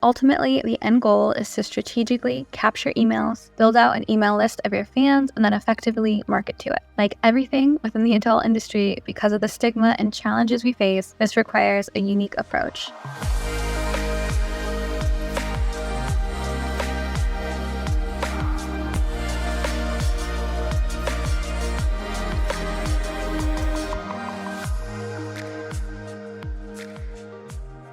Ultimately, the end goal is to strategically capture emails, build out an email list of your fans, and then effectively market to it. Like everything within the adult industry, because of the stigma and challenges we face, this requires a unique approach.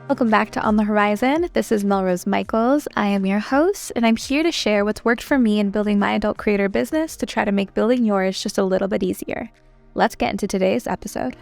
Welcome back to On the Horizon. This is Melrose Michaels. I am your host, and I'm here to share what's worked for me in building my adult creator business to try to make building yours just a little bit easier. Let's get into today's episode.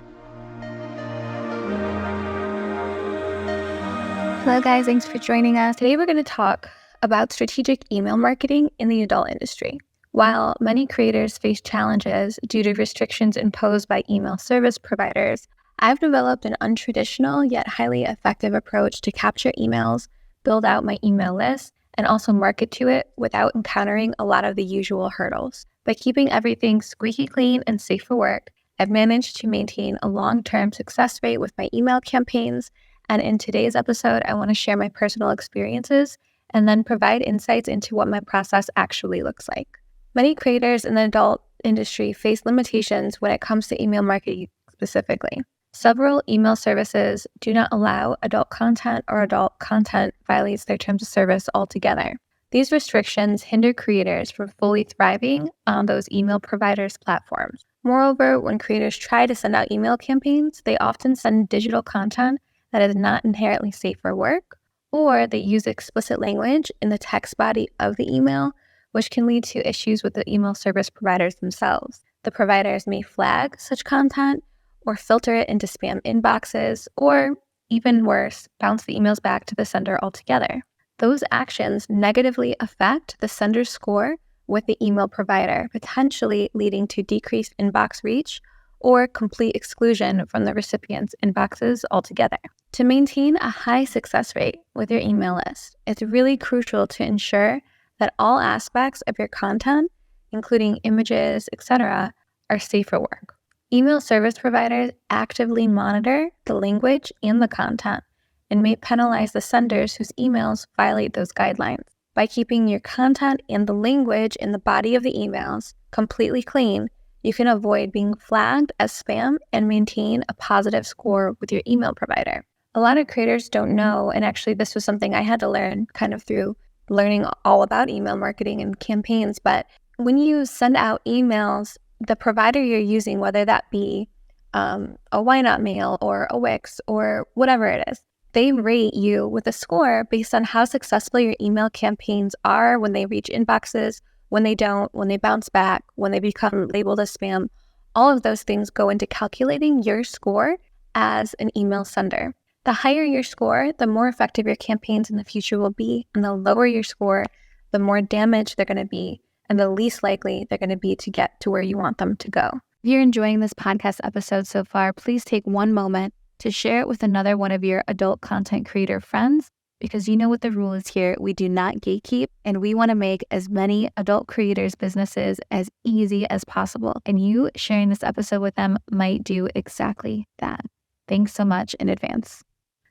Hello guys, thanks for joining us. Today we're going to talk about strategic email marketing in the adult industry. While many creators face challenges due to restrictions imposed by email service providers, I've developed an untraditional yet highly effective approach to capture emails, build out my email list, and also market to it without encountering a lot of the usual hurdles. By keeping everything squeaky clean and safe for work, I've managed to maintain a long-term success rate with my email campaigns. And in today's episode, I want to share my personal experiences and then provide insights into what my process actually looks like. Many creators in the adult industry face limitations when it comes to email marketing specifically. Several email services do not allow adult content, or adult content violates their terms of service altogether. These restrictions hinder creators from fully thriving on those email providers' platforms. Moreover, when creators try to send out email campaigns, they often send digital content that is not inherently safe for work, or they use explicit language in the text body of the email, which can lead to issues with the email service providers themselves. The providers may flag such content or filter it into spam inboxes, or even worse, bounce the emails back to the sender altogether. Those actions negatively affect the sender's score with the email provider, potentially leading to decreased inbox reach or complete exclusion from the recipient's inboxes altogether. To maintain a high success rate with your email list, it's really crucial to ensure that all aspects of your content, including images, etc., are safe for work. Email service providers actively monitor the language and the content and may penalize the senders whose emails violate those guidelines. By keeping your content and the language in the body of the emails completely clean, you can avoid being flagged as spam and maintain a positive score with your email provider. A lot of creators don't know, and actually this was something I had to learn kind of through learning all about email marketing and campaigns, but when you send out emails, the provider you're using, whether that be a Why Not Mail or a Wix or whatever it is, they rate you with a score based on how successful your email campaigns are when they reach inboxes, when they don't, when they bounce back, when they become labeled as spam. All of those things go into calculating your score as an email sender. The higher your score, the more effective your campaigns in the future will be, and the lower your score, the more damaged they're going to be, and the least likely they're going to be to get to where you want them to go. If you're enjoying this podcast episode so far, please take one moment to share it with another one of your adult content creator friends, because you know what the rule is here. We do not gatekeep, and we want to make as many adult creators' businesses as easy as possible. And you sharing this episode with them might do exactly that. Thanks so much in advance.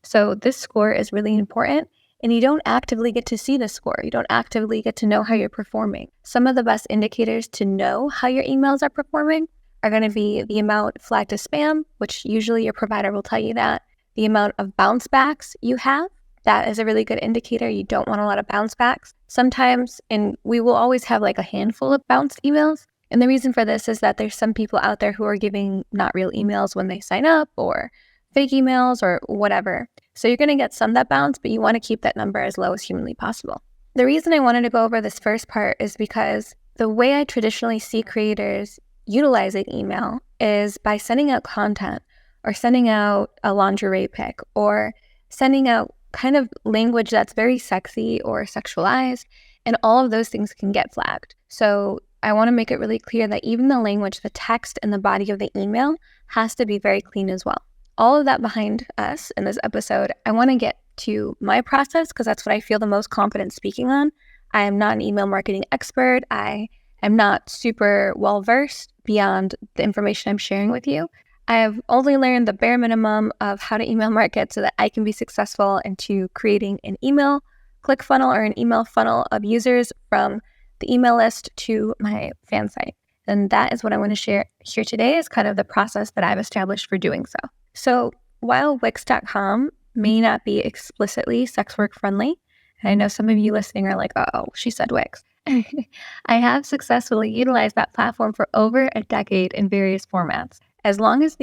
So this score is really important. And you don't actively get to see the score. You don't actively get to know how you're performing. Some of the best indicators to know how your emails are performing are going to be the amount flagged as spam, which usually your provider will tell you that. The amount of bounce backs you have, that is a really good indicator. You don't want a lot of bounce backs. Sometimes, and we will always have like a handful of bounced emails. And the reason for this is that there's some people out there who are giving not real emails when they sign up, or fake emails or whatever. So you're going to get some that bounce, but you want to keep that number as low as humanly possible. The reason I wanted to go over this first part is because the way I traditionally see creators utilizing email is by sending out content, or sending out a lingerie pic, or sending out kind of language that's very sexy or sexualized, and all of those things can get flagged. So I want to make it really clear that even the language, the text, and the body of the email has to be very clean as well. All of that behind us in this episode, I want to get to my process because that's what I feel the most confident speaking on. I am not an email marketing expert. I am not super well versed beyond the information I'm sharing with you. I have only learned the bare minimum of how to email market so that I can be successful into creating an email ClickFunnels or an email funnel of users from the email list to my fan site. And that is what I want to share here today is kind of the process that I've established for doing so. So while Wix.com may not be explicitly sex work friendly, and I know some of you listening are like, oh, she said Wix. I have successfully utilized that platform for over a decade in various formats. As long as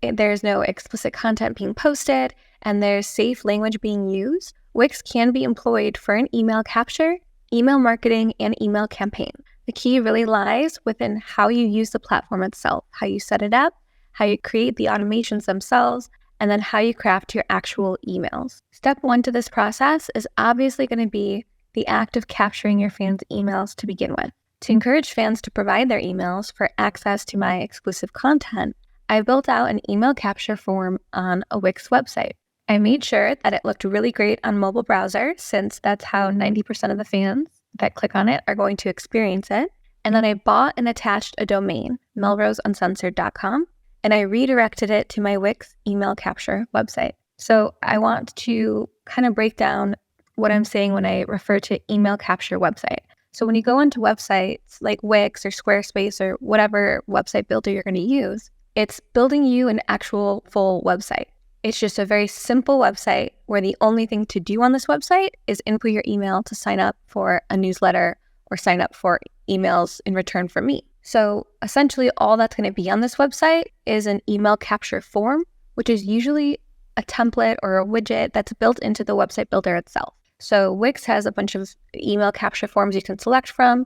there's no explicit content being posted and there's safe language being used, Wix can be employed for an email capture, email marketing, and email campaign. The key really lies within how you use the platform itself, how you set it up, how you create the automations themselves, and then how you craft your actual emails. Step one to this process is obviously going to be the act of capturing your fans' emails to begin with. To encourage fans to provide their emails for access to my exclusive content, I built out an email capture form on a Wix website. I made sure that it looked really great on mobile browser, since that's how 90% of the fans that click on it are going to experience it. And then I bought and attached a domain, melroseuncensored.com, and I redirected it to my Wix email capture website. So I want to kind of break down what I'm saying when I refer to email capture website. So when you go into websites like Wix or Squarespace or whatever website builder you're going to use, it's building you an actual full website. It's just a very simple website where the only thing to do on this website is input your email to sign up for a newsletter or sign up for emails in return from me. So essentially all that's going to be on this website is an email capture form, which is usually a template or a widget that's built into the website builder itself. So Wix has a bunch of email capture forms you can select from.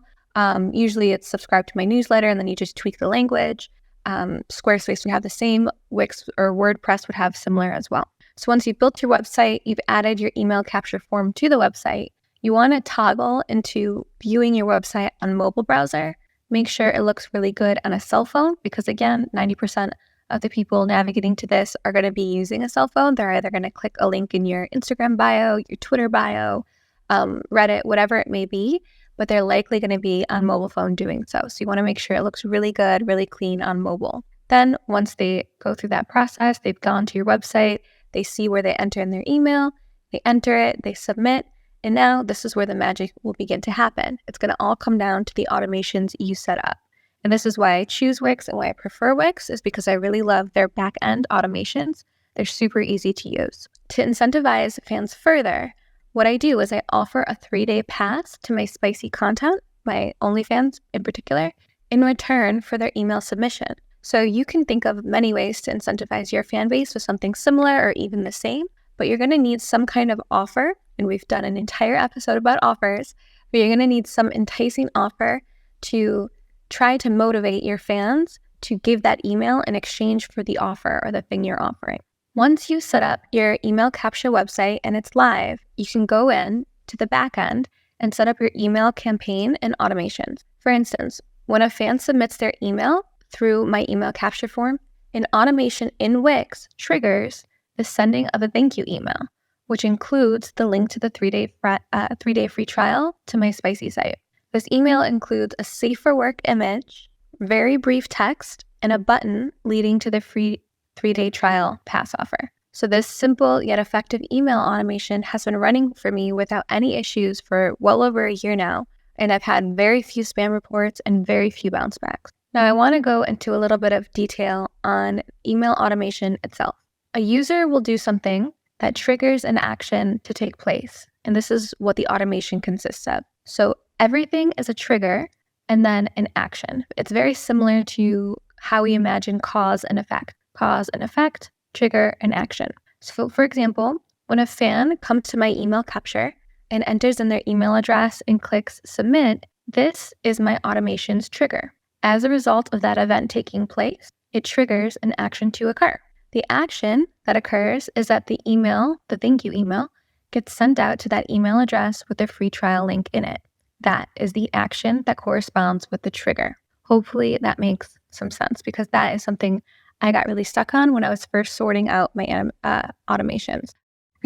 Usually it's subscribe to my newsletter and then you just tweak the language. Squarespace would have the same. Wix or WordPress would have similar as well. So once you've built your website, you've added your email capture form to the website, you want to toggle into viewing your website on mobile browser. Make sure it looks really good on a cell phone because, again, 90% of the people navigating to this are going to be using a cell phone. They're either going to click a link in your Instagram bio, your Twitter bio, Reddit, whatever it may be, but they're likely going to be on mobile phone doing so. So you want to make sure it looks really good, really clean on mobile. Then once they go through that process, they've gone to your website, they see where they enter in their email, they enter it, they submit, and now this is where the magic will begin to happen. It's going to all come down to the automations you set up. And this is why I choose Wix and why I prefer Wix is because I really love their back-end automations. They're super easy to use. To incentivize fans further, what I do is I offer a 3-day pass to my spicy content, my OnlyFans in particular, in return for their email submission. So you can think of many ways to incentivize your fan base with something similar or even the same, but you're going to need some kind of offer, and we've done an entire episode about offers, but you're going to need some enticing offer to try to motivate your fans to give that email in exchange for the offer or the thing you're offering. Once you set up your email capture website and it's live, you can go in to the back end and set up your email campaign and automations. For instance, when a fan submits their email through my email capture form, an automation in Wix triggers the sending of a thank you email, which includes the link to the 3-day free trial to my spicy site. This email includes a safe for work image, very brief text, and a button leading to the free 3-day trial pass offer. So this simple yet effective email automation has been running for me without any issues for well over a year now, and I've had very few spam reports and very few bounce backs. Now I want to go into a little bit of detail on email automation itself. A user will do something that triggers an action to take place, and this is what the automation consists of. So everything is a trigger and then an action. It's very similar to how we imagine cause and effect. Cause and effect, trigger and action. So for example, when a fan comes to my email capture and enters in their email address and clicks submit, this is my automation's trigger. As a result of that event taking place, it triggers an action to occur. The action that occurs is that the email, the thank you email, gets sent out to that email address with the free trial link in it. That is the action that corresponds with the trigger. Hopefully that makes some sense because that is something I got really stuck on when I was first sorting out my automations,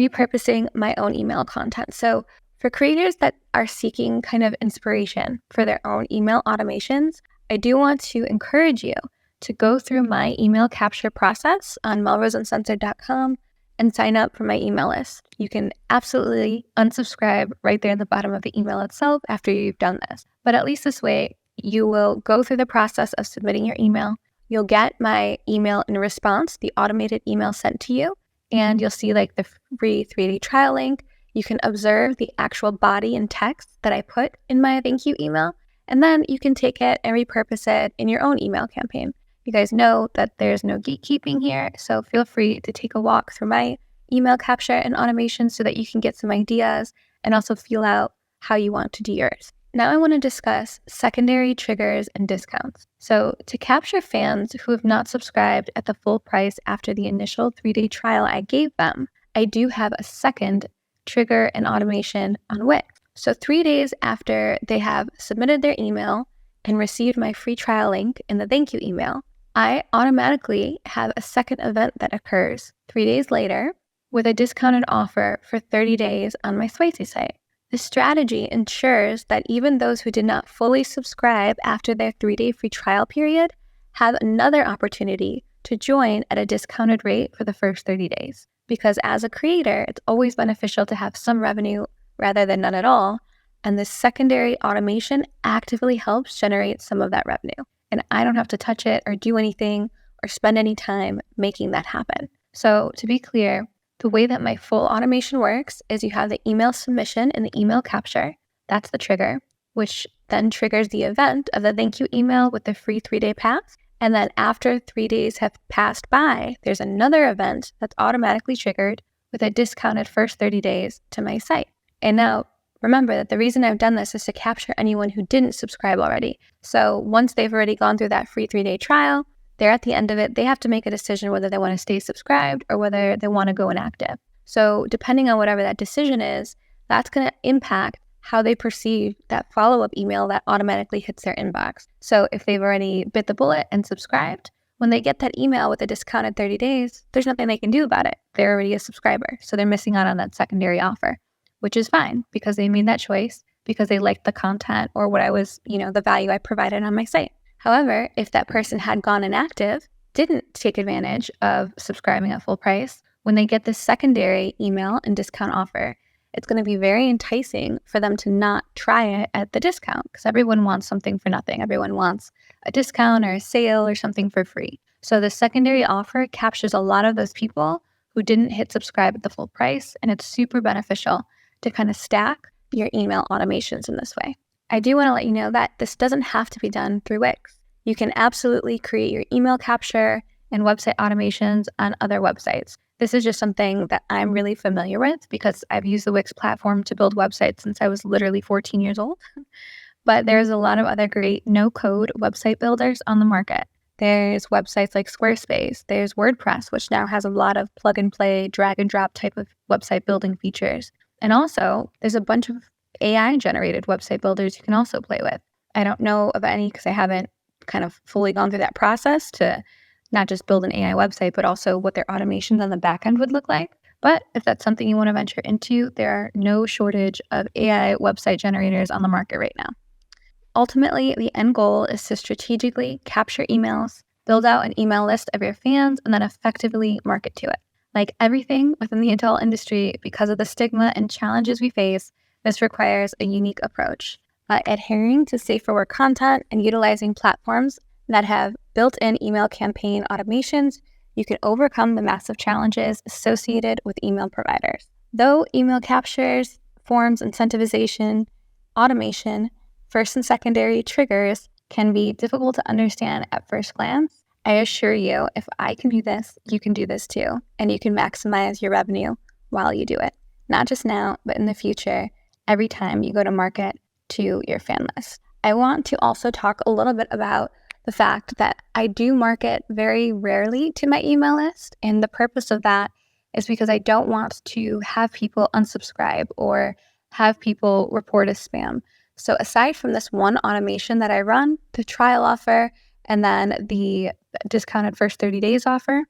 repurposing my own email content. So for creators that are seeking kind of inspiration for their own email automations, I do want to encourage you to go through my email capture process on melroseuncensored.com and sign up for my email list. You can absolutely unsubscribe right there at the bottom of the email itself after you've done this. But at least this way, you will go through the process of submitting your email. You'll get my email in response, the automated email sent to you, and you'll see like the free 3-day trial link. You can observe the actual body and text that I put in my thank you email, and then you can take it and repurpose it in your own email campaign. You guys know that there's no gatekeeping here, so feel free to take a walk through my email capture and automation so that you can get some ideas and also feel out how you want to do yours. Now I want to discuss secondary triggers and discounts. So to capture fans who have not subscribed at the full price after the initial 3-day trial I gave them, I do have a second trigger and automation on Wix. So 3 days after they have submitted their email and received my free trial link in the thank you email, I automatically have a second event that occurs 3 days later with a discounted offer for 30 days on my SWCEO site. This strategy ensures that even those who did not fully subscribe after their 3-day free trial period have another opportunity to join at a discounted rate for the first 30 days. Because as a creator, it's always beneficial to have some revenue rather than none at all, and this secondary automation actively helps generate some of that revenue. And I don't have to touch it or do anything or spend any time making that happen. So to be clear, the way that my full automation works is you have the email submission and the email capture. That's the trigger, which then triggers the event of the thank you email with the free 3-day pass. And then after 3 days have passed by, there's another event that's automatically triggered with a discounted first 30 days to my site. And now remember that the reason I've done this is to capture anyone who didn't subscribe already. So once they've already gone through that free 3-day trial, they're at the end of it, they have to make a decision whether they want to stay subscribed or whether they want to go inactive. So depending on whatever that decision is, that's going to impact how they perceive that follow-up email that automatically hits their inbox. So if they've already bit the bullet and subscribed, when they get that email with a discounted 30 days, there's nothing they can do about it. They're already a subscriber, so they're missing out on that secondary offer, which is fine because they made that choice because they liked the content or what I was, the value I provided on my site. However, if that person had gone inactive, didn't take advantage of subscribing at full price, when they get this secondary email and discount offer, it's going to be very enticing for them to not try it at the discount because everyone wants something for nothing. Everyone wants a discount or a sale or something for free. So the secondary offer captures a lot of those people who didn't hit subscribe at the full price, and it's super beneficial to kind of stack your email automations in this way. I do want to let you know that this doesn't have to be done through Wix. You can absolutely create your email capture and website automations on other websites. This is just something that I'm really familiar with because I've used the Wix platform to build websites since I was literally 14 years old. But there's a lot of other great no-code website builders on the market. There's websites like Squarespace. There's WordPress, which now has a lot of plug-and-play, drag-and-drop type of website building features. And also, there's a bunch of AI-generated website builders you can also play with. I don't know of any because I haven't kind of fully gone through that process to not just build an AI website, but also what their automations on the back end would look like. But if that's something you want to venture into, there are no shortage of AI website generators on the market right now. Ultimately, the end goal is to strategically capture emails, build out an email list of your fans, and then effectively market to it. Like everything within the adult industry, because of the stigma and challenges we face, this requires a unique approach. By adhering to safe for work content and utilizing platforms that have built-in email campaign automations, you can overcome the massive challenges associated with email providers. Though email captures, forms, incentivization, automation, first and secondary triggers can be difficult to understand at first glance, I assure you, if I can do this, you can do this too, and you can maximize your revenue while you do it. Not just now, but in the future, every time you go to market to your fan list. I want to also talk a little bit about the fact that I do market very rarely to my email list, and the purpose of that is because I don't want to have people unsubscribe or have people report as spam. So aside from this one automation that I run, the trial offer, and then the discounted first 30 days offer,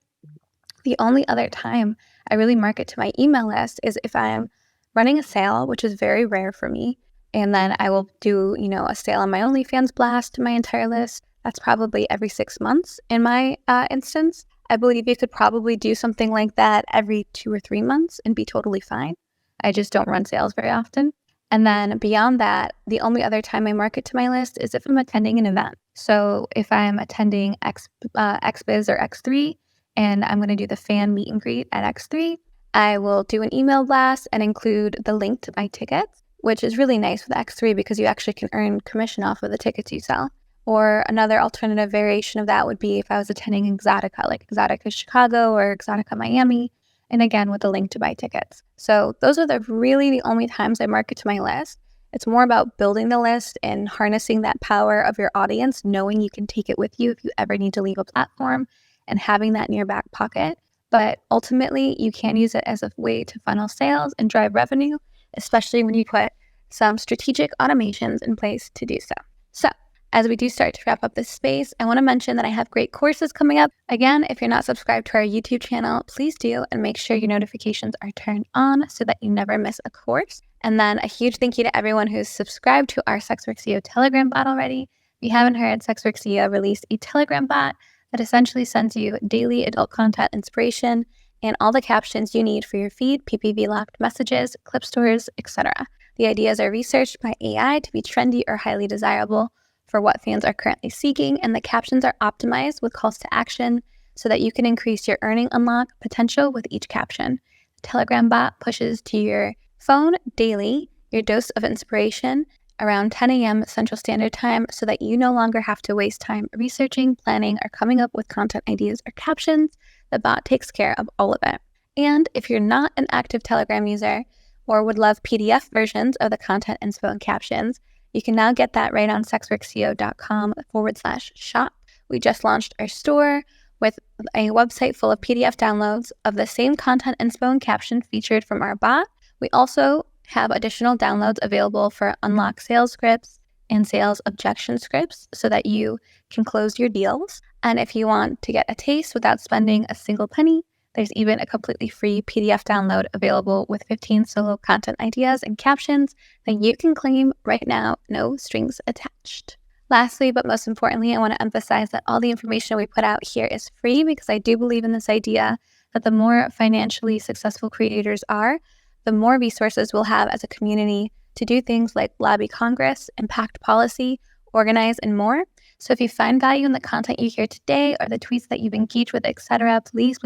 the only other time I really market to my email list is if I am running a sale, which is very rare for me. And then I will do, a sale on my OnlyFans blast to my entire list. That's probably every 6 months in my instance. I believe you could probably do something like that every 2 or 3 months and be totally fine. I just don't run sales very often. And then beyond that, the only other time I market to my list is if I'm attending an event. So if I'm attending XBiz or X3 and I'm going to do the fan meet and greet at X3, I will do an email blast and include the link to buy tickets, which is really nice with X3 because you actually can earn commission off of the tickets you sell. Or another alternative variation of that would be if I was attending Exotica, like Exotica Chicago or Exotica Miami, and again with a link to buy tickets. So those are really the only times I market to my list. It's more about building the list and harnessing that power of your audience, knowing you can take it with you if you ever need to leave a platform and having that in your back pocket. But ultimately, you can use it as a way to funnel sales and drive revenue, especially when you put some strategic automations in place to do so. So as we do start to wrap up this space, I want to mention that I have great courses coming up. Again, if you're not subscribed to our YouTube channel, please do, and make sure your notifications are turned on so that you never miss a course. And then a huge thank you to everyone who's subscribed to our SWCEO Telegram bot already. If you haven't heard, SWCEO released a Telegram bot that essentially sends you daily adult content inspiration and all the captions you need for your feed, PPV-locked messages, clip stores, etc. The ideas are researched by AI to be trendy or highly desirable for what fans are currently seeking, and the captions are optimized with calls to action so that you can increase your earning unlock potential with each caption. The Telegram bot pushes to your phone daily your dose of inspiration around 10 a.m. Central Standard Time so that you no longer have to waste time researching, planning, or coming up with content ideas or captions. The bot takes care of all of it. And if you're not an active Telegram user or would love PDF versions of the content inspo and captions, you can now get that right on SWCEO.com/shop. We just launched our store with a website full of PDF downloads of the same content inspo and caption featured from our bot. We also have additional downloads available for unlock sales scripts and sales objection scripts so that you can close your deals. And if you want to get a taste without spending a single penny, there's even a completely free PDF download available with 15 solo content ideas and captions that you can claim right now, no strings attached. Lastly, but most importantly, I want to emphasize that all the information we put out here is free because I do believe in this idea that the more financially successful creators are, the more resources we'll have as a community to do things like lobby Congress, impact policy, organize, and more. So if you find value in the content you hear today or the tweets that you've engaged with, etc., please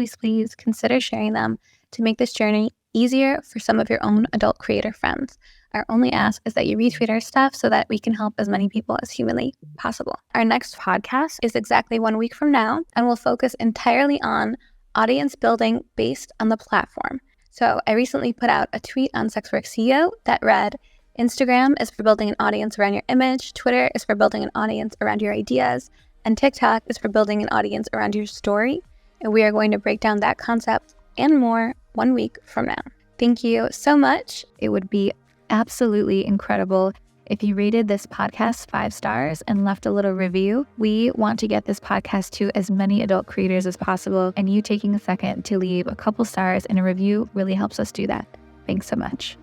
consider sharing them to make this journey easier for some of your own adult creator friends. Our only ask is that you retweet our stuff so that we can help as many people as humanly possible. Our next podcast is exactly 1 week from now and will focus entirely on audience building based on the platform. So I recently put out a tweet on SWCEO that read, Instagram is for building an audience around your image, Twitter is for building an audience around your ideas, and TikTok is for building an audience around your story. And we are going to break down that concept and more 1 week from now. Thank you so much. It would be absolutely incredible if you rated this podcast 5 stars and left a little review. We want to get this podcast to as many adult creators as possible, and you taking a second to leave a couple stars and a review really helps us do that. Thanks so much.